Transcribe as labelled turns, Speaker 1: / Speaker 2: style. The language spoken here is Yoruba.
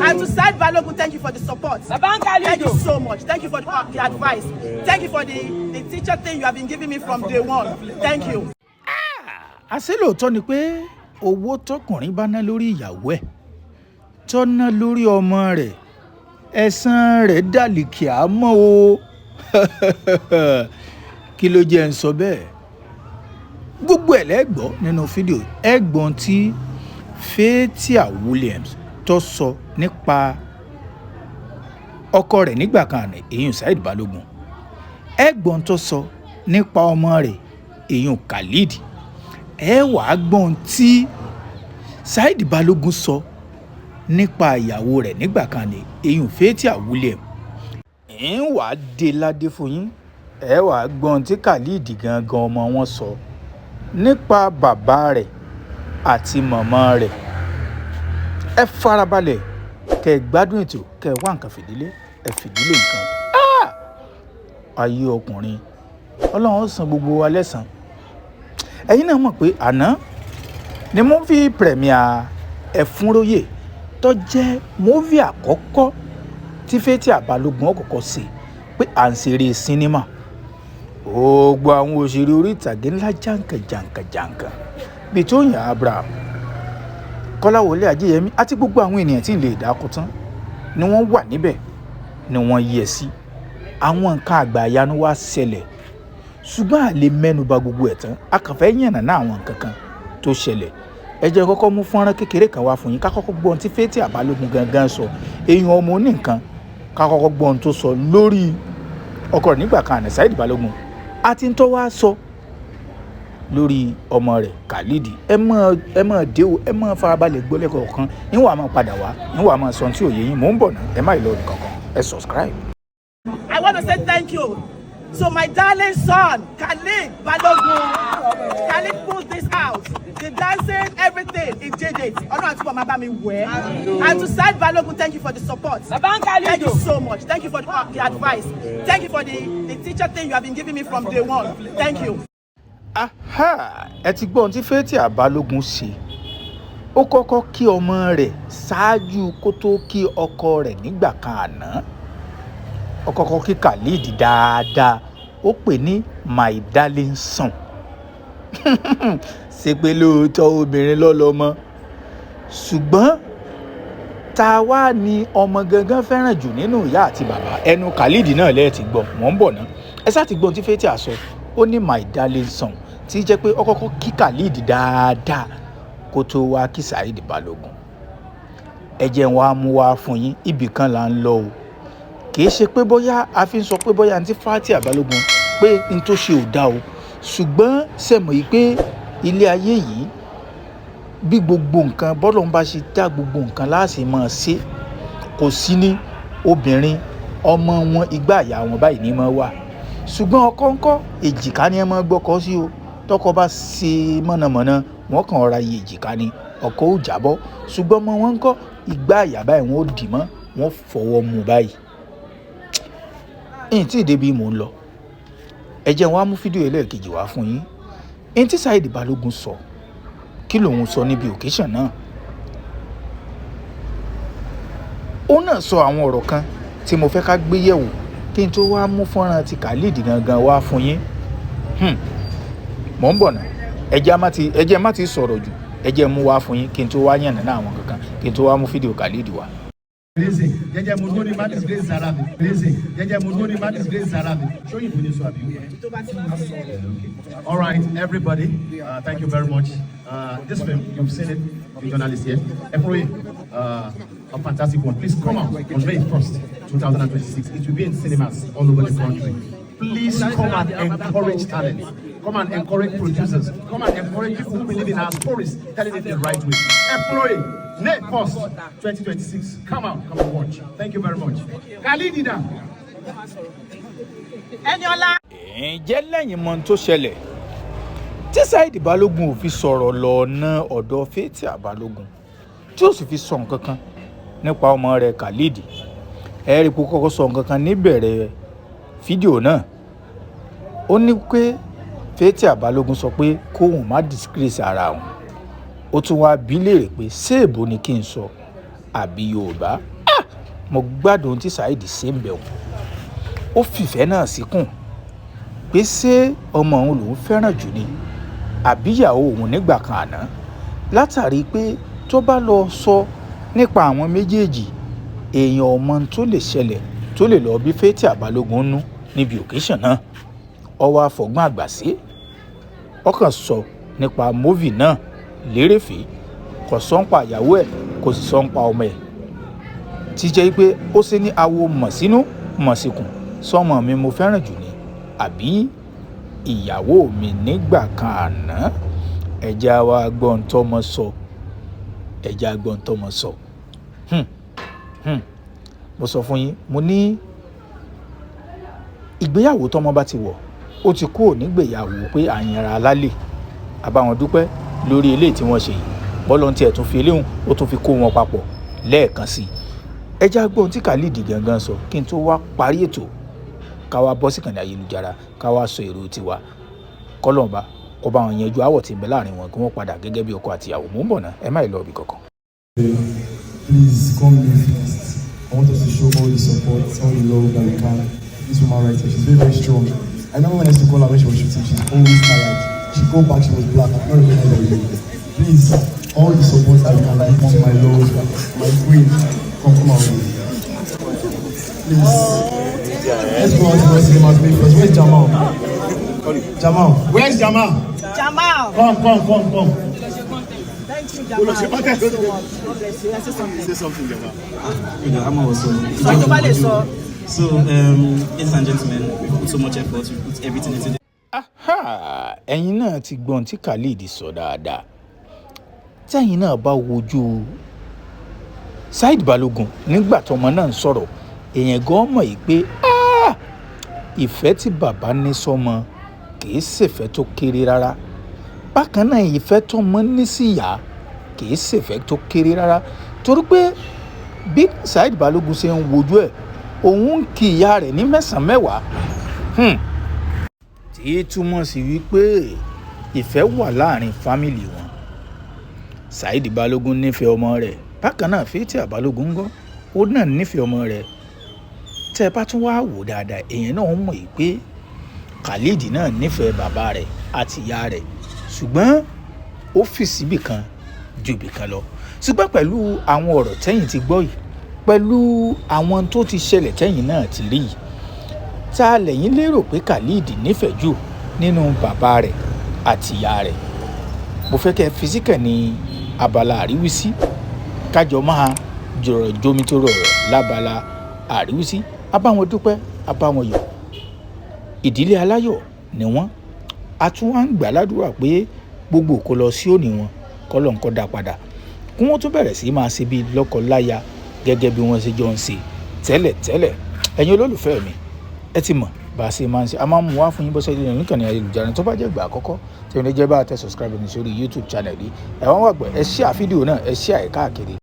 Speaker 1: And to Saheed Balogun, thank you for the support. Thank you so much. Thank you for the advice. Thank you for the teacher thing you have been giving me from day one. Thank you.
Speaker 2: Àṣé lóòótọ́ ni pé owó tọkùnrin bá ná lórí ìyàwó ẹ̀ tó ná lórí ọmọ rẹ̀ ẹ̀san rẹ̀ dàlìkì àmọ́ o kí ló jẹ́ ń sọ bẹ́ẹ̀ gbogbo ẹ̀ lẹ́gbọ́ nínú fídíò ẹ̀gbọ́n tí Fathia Williams tó sọ nípa ọkọ rẹ̀ nígbà kan àná èyí Saheed Balogun ẹ̀gbọ́n tó sọ nípa ọmọ rẹ̀ èyí Khalid ẹ wàá gbọ́n tí Saheed Balogun sọ nípa ìyàwó rẹ̀ nígbà kan ní èyí Fathia Williams ń wàá dé ládé fún yín ẹ wàá gbọ́n tí Khalid gangan ọmọ wọn sọ nípa bàbá rẹ̀ àti màmá rẹ̀ ẹ farabalẹ̀ kẹ́ ẹ gbádùn ètò kẹ́ ẹ wá nǹkan fìdílé ẹ fìdílé nǹkan ayé ọkùnrin Ọlọ́run san gbogbo wa lẹ́san ẹ̀yin náà mọ̀ pé àná ni múfì premier Ẹ̀fúnróyè tó jẹ́ múfì àkọ́kọ́ tí Fathia Balogun ọ̀kọ̀ọ̀kọ̀ ṣe pé à ń ṣeré sinimá gbogbo àwọn òṣèré orí ìtàgé ńlá jàǹkànjàǹkànjàǹkàn bíi Tóyìn Abraham Kọ́láwọlé Ajéyẹmí àti gbogbo àwọn ènìyàn tí ń lè dákú tán ni wọ́n wà níbẹ̀ ni wọ́n yẹ̀ sí àwọn nǹkan àgbàyanu wá ṣẹlẹ̀ ṣùgbọ́n a lè mẹ́nuba gbogbo ẹ̀ tán a kàn fẹ́ yànnàná àwọn nǹkan kan tó ṣẹlẹ̀ ẹ jẹ́ kọ́kọ́ mú fọ́nrán kékeré kan wá fún yín ká kọ́kọ́ gbọ́ ohun tí Fathia Balogun gangan sọ èèyàn ọmọ oníǹkan ká kọ́kọ́ gbọ́ ohun tó sọ lórí ọkọ rẹ̀ nígbà kan àná Saheed Balogun àti tó wá sọ lórí ọmọ rẹ̀ Khalid ẹ mọ̀ dé o ẹ mọ̀ farabalẹ̀ gbọ́ lẹ́kọ̀ọ́ kan níwọ̀n máa padà wá níwọ̀n máa sọ tí òye yín mò ń bọ̀ náà ẹ má lọ nìkan kan ẹ subscribe.
Speaker 1: I want to say thank you to my darling son, Khalid Balogun. Khalid pulled this out. The dancing, everything, he did it. And to Saheed Balogun, thank you for the support. Thank you so much. Thank you for the advice. Thank you for the teacher thing you have been giving me from day one. Thank you.
Speaker 2: Ẹ ti gbọ́ ohun tí Fathia Balogun ṣe ó kọ́kọ́ kí ọmọ rẹ̀ ṣáájú kó tó kí ọkọ rẹ̀ nígbà kan àná ó kọ́kọ́ kí Khalid dáadáa ó pè ní my darling son ṣe pé lóòótọ́ obìnrin lọ́lọ́mọ ṣùgbọ́n ta wá ní ọmọ gangan fẹ́ràn jù nínú ìyá àti bàbá ẹnu Khalid náà lẹ́ẹ̀ ti gbọ́ wọ́n ń bọ̀ náà ẹ sá ti gbọ́ ohun tí Fathia sọ ó ní my darling son tí jẹ́ pé ó kọ́kọ́ kí Khalid dáadáa kó tó wá kí Saheed Balogun ẹ jẹ́ wá mú wá fún yín ibì kan là ń lọ o kìí ṣe pé bóyá a fi ń sọ pé bóyá àǹtí Fathia Balogun pé n tó ṣe ò dá o ṣùgbọ́n sẹ́mọ̀ yìí pé ilé ayé yìí bí gbogbo nǹkan bọ́lọ̀ ń bá ṣe dá gbogbo nǹkan láàṣì máa ṣe kò sí ní obìnrin ọmọ wọn igbá àyà wọn báyìí ní máa wà ṣùgbọ́n ọkọ ńkọ́ èjìká ni ẹ máa gbọ́kọ sí o tọkọ bá ṣe mọ̀nàmọ́ná wọn kàn ọ̀ra iye èjìká ni ọkọ ò jábọ́ ṣùgbọ́n ọmọ wọn ńkọ́ igbá àyà báyìí wọn ò dì mọ́ wọn fọwọ́ mú báyìí ẹ̀yin tí ìdẹ́bí mò ń lọ ẹ jẹ́ wá mú fídíò ẹlẹ́ẹ̀kejì wá fún yín ẹ̀yin tí Saheed Balogun sọ kí lòun sọ níbi occasion náà ó náà sọ àwọn ọ̀rọ̀ kan tí mo fẹ́ ká gbé yẹ̀wò kí n tó wá mú fọ́nrán ti Khalid gangan wá fún yín mò ń bọ̀ náà ẹ jẹ́ má ti sọ̀rọ̀ jù ẹ jẹ́ mú wá fún yín kí n tó wá yànnà náà àwọn kankan kí n tó wá mú fídíò Khalid wá.
Speaker 3: All right, everybody, thank you very much. This film, you've seen it, the journalist here. Every a fantastic one. Please come out on May 1st, 2026. It will be in cinemas all over the country. Please come and encourage talent. Come and encourage producers. Come and encourage people who believe in our stories, telling it the right way. Employee, May 1st, 2026. Come out, come and watch. Thank you very much. Khalidida.
Speaker 1: Eniola.
Speaker 2: Ǹjẹ́ lẹ́yìn mọ́ tó ṣẹlẹ̀ tí Saheed Balogun ò fi sọ̀rọ̀ lọ́nà ọ̀dọ̀ Fathia Balogun tí ó sì fi sọ nǹkan kan nípa ọmọ rẹ̀ Khalid ẹ rí i pé kọ́kọ́ sọ nǹkan kan níbẹ̀rẹ̀ fídíò náà ó ní pé Fathia Balogun sọ pé kóun má disgrace ara òun ó tún wá bí léèrè pé ṣé èbó ni kí n sọ àbí Yorùbá mo gbádùn tí Saheed ṣe ń bẹ̀ wọ́n ó fìfẹ́ náà síkùn pé ṣé ọmọ òun lòún fẹ́ràn jù ni àbíyàwó òun nígbà kan àná látàrí pé tó bá lọ sọ nípa àwọn méjèèjì èèyàn ọmọ tó lè ṣẹlẹ̀ tó lè lọ bí Fathia Balogun nú níbi occasion náà ọwọ́ àfọ̀gbọ́n àgbà sí ọkàn sọ nípa móvì náà lérèfé kò sọ ń pa ìyàwó ẹ̀ kò sì sọ ń pa ọmọ ẹ̀ tí jẹ́ pé ó ṣe ní awo mọ̀ sínú mọ̀ síkùn sọmọ mi mo fẹ́ràn jù ni àbí ìyàwó mi nígbà kan àná ẹja wa gbọ́n tọ́mọ sọ ẹja gbọ́n tọ́mọ sọ mo sọ fún yín mo ní ìgbéyàwó tọ́mọ bá ti wọ̀ ó ti kúrò nígbéyàwó pé àyànra alálẹ̀ àbáwọn dúpẹ́ lórí eléyìí tí wọ́n ṣe yìí bọ́lọ́ tí ẹ̀ tún fi eléhùn ó tún fi kó wọn papọ̀ lẹ́ẹ̀kan sí i ẹja gbọ́n tí Khalid gangan sọ kí n tó wá parí ètò ká wá bọ́ síkànnì ayélujára ká wá sọ èrò tiwa kọ́lọ́ọ̀bá kó bá wọn yanjú àwọ̀ tí ń bẹ láàrin wọn kí wọ́n padà gẹ́gẹ́ bí ọkọ àti ìyàwó mò ń bọ̀ náà ẹ má ì lọ ibì kankan.
Speaker 4: Please come in first. I want us to show all the support, all the love that we can. This woman right here, she's very, very strong. I remember when I used to call her when she was shooting, she's always tired. She'd go back, she was black. I don't remember her again. Please, all the support that we can give to my love, my queen, come out with. Please. Let's go out to the cinema first. Where's Jamal? Jamal. Where's Jamal?
Speaker 1: Jamal.
Speaker 4: Come.
Speaker 1: Thank you, Jamal. Thank you so much. God bless you. Say something.
Speaker 5: I'm also. So, ladies and gentlemen, we put so much effort, we put everything into this.
Speaker 2: Ẹ̀yin náà ti gbọ́n tí Khalid sọ dáadáa tẹ́yin náà bá wojú Saheed Balogun nígbà tọmọ náà ń sọ̀rọ̀ èèyàn gan mọ̀ yìí pé ìfẹ́ tí bàbá ní sọ́mọ kìí ṣèfẹ́ tó kéré rárá bákan náà ìfẹ́ tọmọ ní sí ìyá kìí ṣèfẹ́ tó kéré rárá torí pé bí Saheed Balogun ṣe ń wojú ẹ̀ òun ń kí ìyá rẹ̀ ní mẹ́sàn-án mẹ́wàá tí túmọ̀ sí wípé ìfẹ́ wà láàrin fámìlì wọn Saheed Balogun nífẹ̀ẹ́ ọmọ rẹ̀ bákan náà Fathia Balogun ńgọ́ ó náà nífẹ̀ẹ́ ọmọ rẹ̀ tẹ́ ẹ bá tún wá wò dáadáa èèyàn náà mọ̀ yìí pé Khalid náà nífẹ̀ẹ́ bàbá rẹ̀ àti ìyá rẹ̀ ṣùgbọ́n ó fi síbì kan ju ibì kan lọ ṣùgbọ́n pẹ̀lú àwọn ọ̀rọ̀ tẹ́yìn ti gbọ́ yìí pẹ̀lú àwọn tó ti ṣẹlẹ̀ tẹ́yìn náà ti rí yìí tá a lẹ́yìn lérò pé Khalid nífẹ̀ẹ́ jù nínú bàbá rẹ̀ àti ìyá rẹ̀ mo fẹ́ kẹ́ fisíkẹ̀ ní abala àríwísí kájọ máa jọ̀rọ̀ jomitoro ọ̀rọ̀ lábala àríwísí abáwọn dúpẹ́ abáwọn yọ̀ ìdílé aláyọ̀ ni wọ́n a tún wá ń gbà ládùúrà pé gbogbo kó lọ sí òní wọn kọ́lọ̀ ń kọ́ dá padà kí wọ́n tún bẹ̀rẹ̀ sí máa ṣe bí lọ́kọ-láya gẹ́gẹ́ bí wọ́n ṣe jọ ń ṣe tẹ́lẹ̀ ẹ̀yin olólùfẹ́ mi ẹ ti mọ̀ bá a ṣe máa ń ṣe a máa ń mú wá fún yín bọ́sẹ̀ ìdílé níkànnì ayélujára tó bá jẹ́ ìgbà àkọ́kọ́ tí wọ́n lè jẹ́ bá a tẹ subscribe ní sórí YouTube channel yìí ẹ̀ wọ́n wà gbọ́ ẹ share fídíò náà ẹ share ẹ̀ káàkiri.